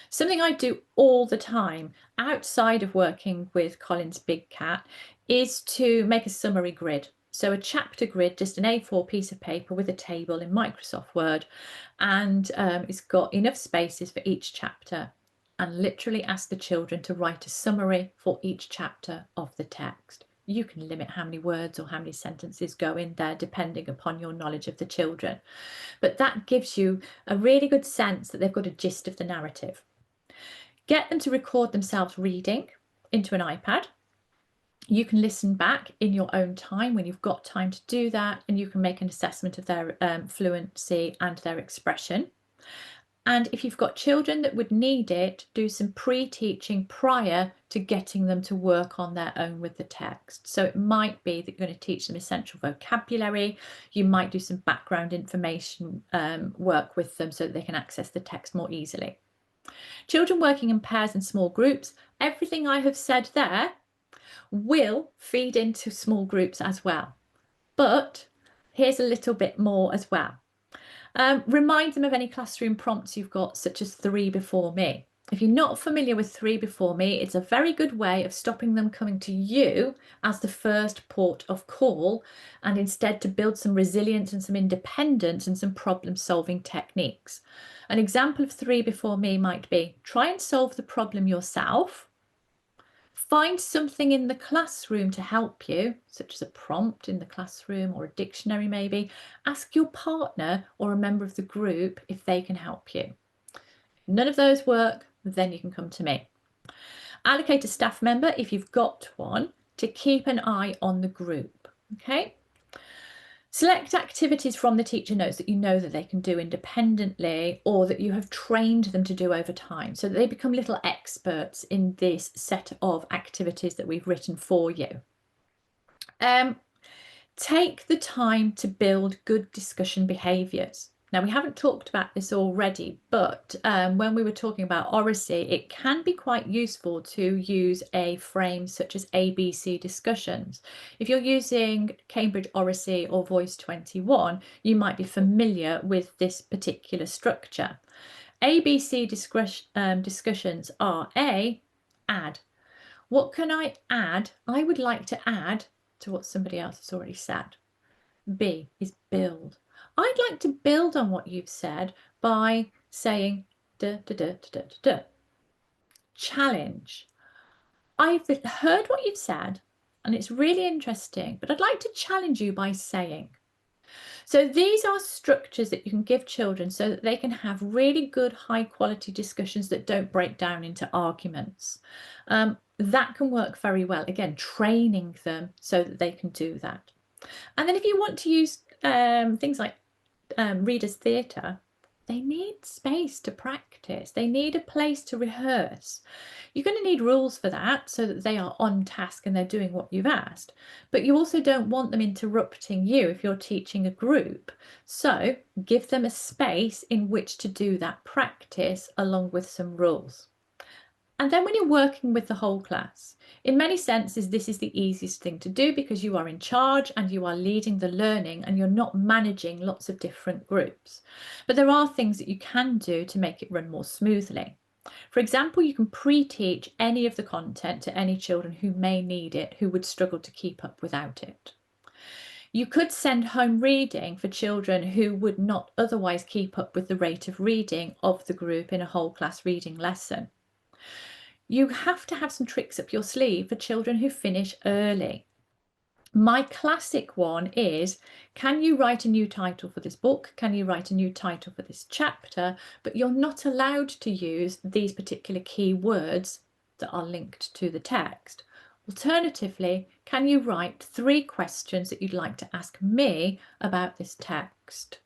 A: Something I do all the time outside of working with Colin's Big Cat is to make a summary grid. So a chapter grid, just an A4 piece of paper with a table in Microsoft Word, and it's got enough spaces for each chapter, and literally ask the children to write a summary for each chapter of the text. You can limit how many words or how many sentences go in there depending upon your knowledge of the children. But that gives you a really good sense that they've got a gist of the narrative. Get them to record themselves reading into an iPad. You can listen back in your own time when you've got time to do that, and you can make an assessment of their fluency and their expression. And if you've got children that would need it, do some pre-teaching prior to getting them to work on their own with the text. So it might be that you're going to teach them essential vocabulary. You might do some background information work with them so that they can access the text more easily. Children working in pairs and small groups, everything I have said there will feed into small groups as well. But here's a little bit more as well. Remind them of any classroom prompts you've got, such as 3 before me. If you're not familiar with 3 before me, it's a very good way of stopping them coming to you as the first port of call, and instead to build some resilience and some independence and some problem solving techniques. An example of 3 before me might be try and solve the problem yourself. Find something in the classroom to help you, such as a prompt in the classroom or a dictionary maybe. Ask your partner or a member of the group if they can help you. None of those work, then you can come to me. Allocate a staff member, if you've got one, to keep an eye on the group, okay? Select activities from the teacher notes that you know that they can do independently or that you have trained them to do over time so that they become little experts in this set of activities that we've written for you. Take the time to build good discussion behaviours. Now, we haven't talked about this already, but when we were talking about oracy, it can be quite useful to use a frame such as ABC discussions. If you're using Cambridge Oracy or Voice 21, you might be familiar with this particular structure. ABC discussions are A, add. What can I add? I would like to add to what somebody else has already said. B is build. I'd like to build on what you've said by saying da da da da da da. Challenge. I've heard what you've said and it's really interesting, but I'd like to challenge you by saying. So these are structures that you can give children so that they can have really good high quality discussions that don't break down into arguments. That can work very well. Again, training them so that they can do that. And then if you want to use things like readers' theatre, they need space to practice. They need a place to rehearse. You're going to need rules for that so that they are on task and they're doing what you've asked. But you also don't want them interrupting you if you're teaching a group. So give them a space in which to do that practice along with some rules. And then when you're working with the whole class, in many senses, this is the easiest thing to do because you are in charge and you are leading the learning and you're not managing lots of different groups. But there are things that you can do to make it run more smoothly. For example, you can pre-teach any of the content to any children who may need it, who would struggle to keep up without it. You could send home reading for children who would not otherwise keep up with the rate of reading of the group in a whole class reading lesson. You have to have some tricks up your sleeve for children who finish early. My classic one is, can you write a new title for this book? Can you write a new title for this chapter? But you're not allowed to use these particular key words that are linked to the text. Alternatively, can you write 3 questions that you'd like to ask me about this text?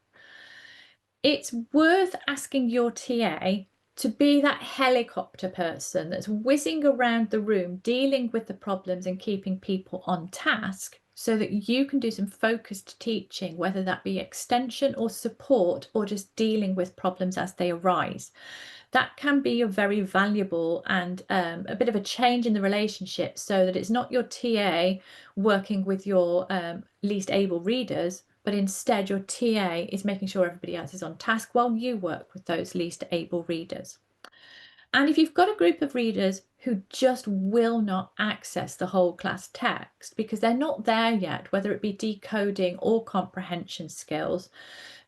A: It's worth asking your TA to be that helicopter person that's whizzing around the room, dealing with the problems and keeping people on task so that you can do some focused teaching, whether that be extension or support or just dealing with problems as they arise. That can be a very valuable and a bit of a change in the relationship so that it's not your TA working with your least able readers, but instead your TA is making sure everybody else is on task while you work with those least able readers. And if you've got a group of readers who just will not access the whole class text because they're not there yet, whether it be decoding or comprehension skills,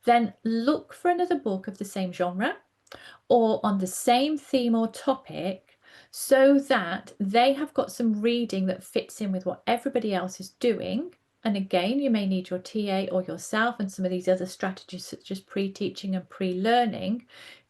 A: then look for another book of the same genre or on the same theme or topic so that they have got some reading that fits in with what everybody else is doing. And again, you may need your TA or yourself and some of these other strategies such as pre-teaching and pre-learning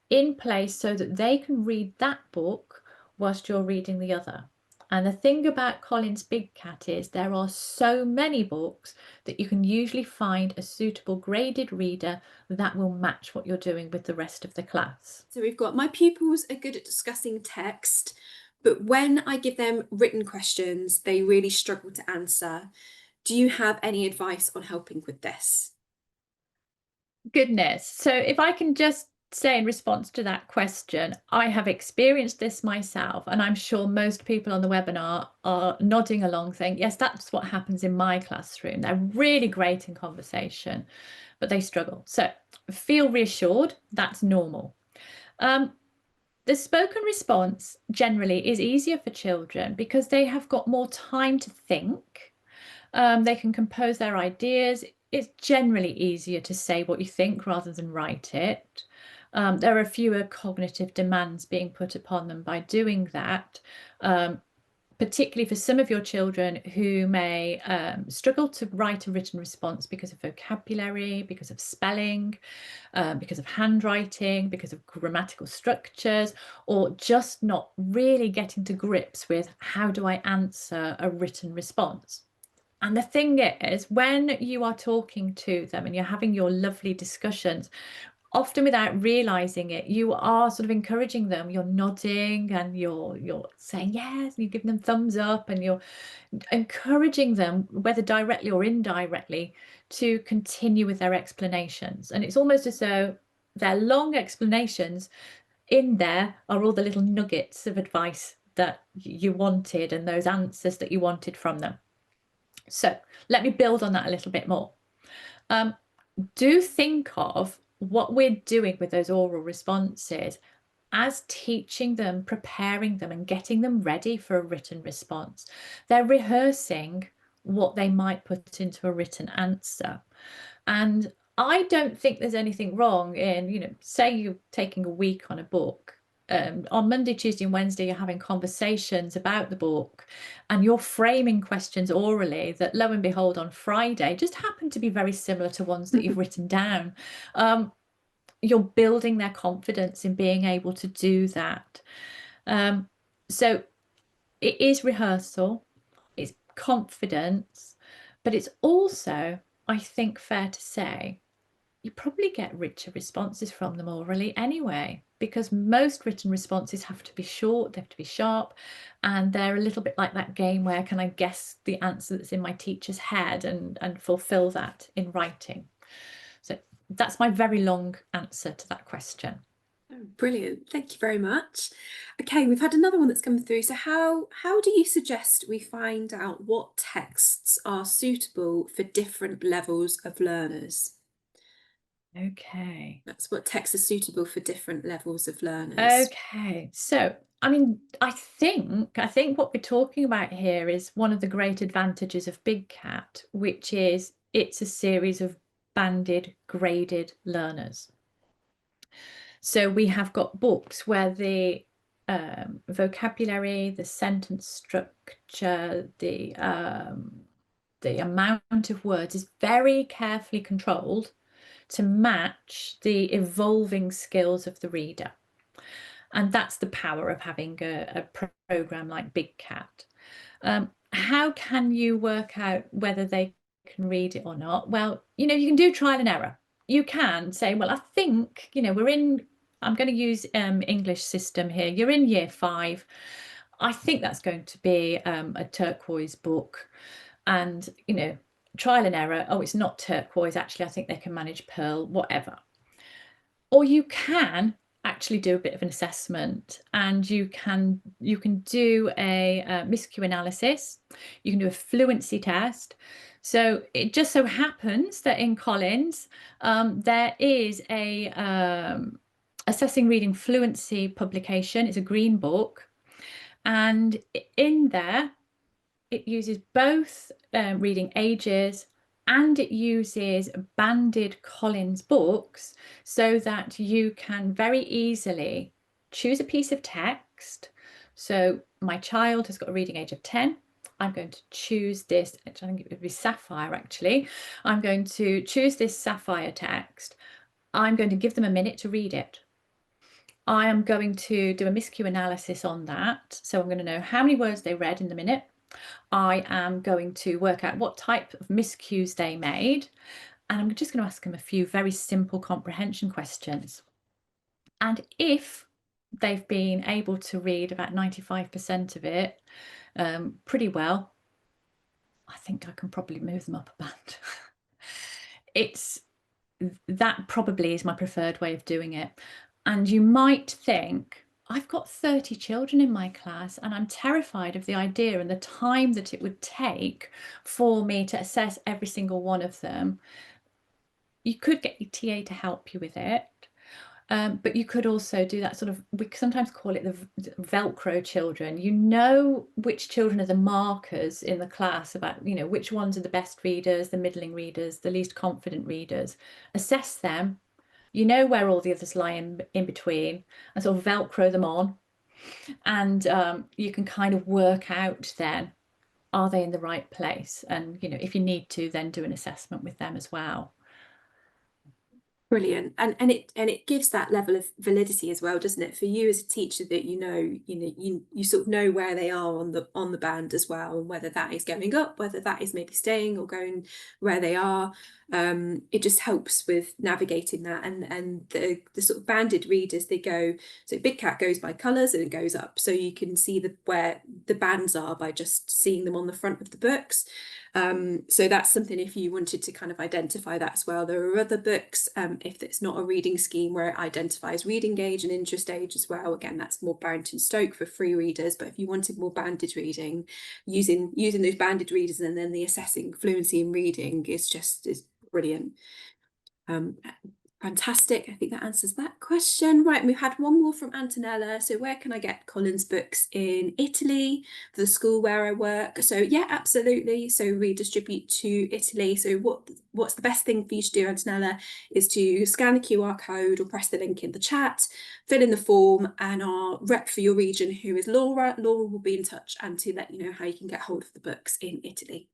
A: in place so that they can read that book whilst you're reading the other. And the thing about Collins Big Cat is there are so many books that you can usually find a suitable graded reader that will match what you're doing with the rest of the class.
B: So we've got my pupils are good at discussing text, but when I give them written questions, they really struggle to answer. Do you have any advice on helping with this?
A: Goodness. So if I can just say in response to that question, I have experienced this myself, and I'm sure most people on the webinar are nodding along saying, yes, that's what happens in my classroom. They're really great in conversation, but they struggle. So feel reassured, that's normal. The spoken response generally is easier for children because they have got more time to think. They can compose their ideas. It's generally easier to say what you think rather than write it. There are fewer cognitive demands being put upon them by doing that, particularly for some of your children who may struggle to write a written response because of vocabulary, because of spelling, because of handwriting, because of grammatical structures, or just not really getting to grips with how do I answer a written response. And the thing is, when you are talking to them and you're having your lovely discussions, often without realizing it, you are sort of encouraging them. You're nodding and you're saying yes, and you're giving them thumbs up, and you're encouraging them, whether directly or indirectly, to continue with their explanations. And it's almost as though their long explanations, in there are all the little nuggets of advice that you wanted and those answers that you wanted from them. So let me build on that a little bit more. Do think of what we're doing with those oral responses as teaching them, preparing them, and getting them ready for a written response. They're rehearsing what they might put into a written answer. And I don't think there's anything wrong in, say you're taking a week on a book. On Monday, Tuesday, and Wednesday, you're having conversations about the book and you're framing questions orally that, lo and behold, on Friday just happen to be very similar to ones that you've written down. You're building their confidence in being able to do that. So it is rehearsal, it's confidence, but it's also, I think, fair to say, you probably get richer responses from them orally anyway, because most written responses have to be short, they have to be sharp, and they're a little bit like that game where can I guess the answer that's in my teacher's head and fulfill that in writing. So that's my very long answer to that question.
B: Oh, brilliant. Thank you very much. Okay, we've had another one that's come through. So how do you suggest we find out what texts are suitable for different levels of learners?
A: Okay.
B: That's what texts are suitable for different levels of learners.
A: Okay. So, I mean, I think what we're talking about here is one of the great advantages of Big Cat, which is it's a series of banded, graded learners. So we have got books where the vocabulary, the sentence structure, the amount of words is very carefully controlled to match the evolving skills of the reader. And that's the power of having a program like Big Cat. How can you work out whether they can read it or not? Well, you can do trial and error. You can say, well, I think, I'm going to use English system here. You're in year 5. I think that's going to be a turquoise book. And, trial and error. Oh, it's not turquoise. Actually, I think they can manage pearl, whatever. Or you can actually do a bit of an assessment, and you can do a miscue analysis. You can do a fluency test. So it just so happens that in Collins there is a assessing reading fluency publication. It's a green book, and in there it uses both reading ages and it uses banded Collins books so that you can very easily choose a piece of text. So my child has got a reading age of 10. I'm going to choose this, I think it would be Sapphire actually. I'm going to choose this Sapphire text. I'm going to give them a minute to read it. I am going to do a miscue analysis on that. So I'm going to know how many words they read in the minute. I am going to work out what type of miscues they made, and I'm just going to ask them a few very simple comprehension questions. And if they've been able to read about 95% of it pretty well, I think I can probably move them up a band. That probably is my preferred way of doing it. And you might think, I've got 30 children in my class and I'm terrified of the idea and the time that it would take for me to assess every single one of them. You could get your TA to help you with it. But you could also do that sort of, we sometimes call it the Velcro children. You know which children are the markers in the class about, you know, which ones are the best readers, the middling readers, the least confident readers. Assess them. You know where all the others lie in between, and sort of Velcro them on. And you can kind of work out then, are they in the right place? And, you know, if you need to, then do an assessment with them as well.
B: Brilliant. And it gives that level of validity as well, doesn't it? For you as a teacher, that you sort of know where they are on the band as well, and whether that is going up, whether that is maybe staying or going where they are. It just helps with navigating that. And the sort of banded readers, they go, so Big Cat goes by colours and it goes up. So you can see where the bands are by just seeing them on the front of the books. So that's something, if you wanted to kind of identify that as well. There are other books, if it's not a reading scheme, where it identifies reading age and interest age as well. Again, that's more Barrington Stoke for free readers, but if you wanted more banded reading, using those banded readers and then the assessing fluency in reading is brilliant. Fantastic. I think that answers that question. Right, we've had one more from Antonella. So where can I get Colin's books in Italy for the school where I work? So yeah, absolutely. So we distribute to Italy. So what's the best thing for you to do, Antonella, is to scan the QR code or press the link in the chat, fill in the form, and our rep for your region, who is Laura will be in touch and to let you know how you can get hold of the books in Italy.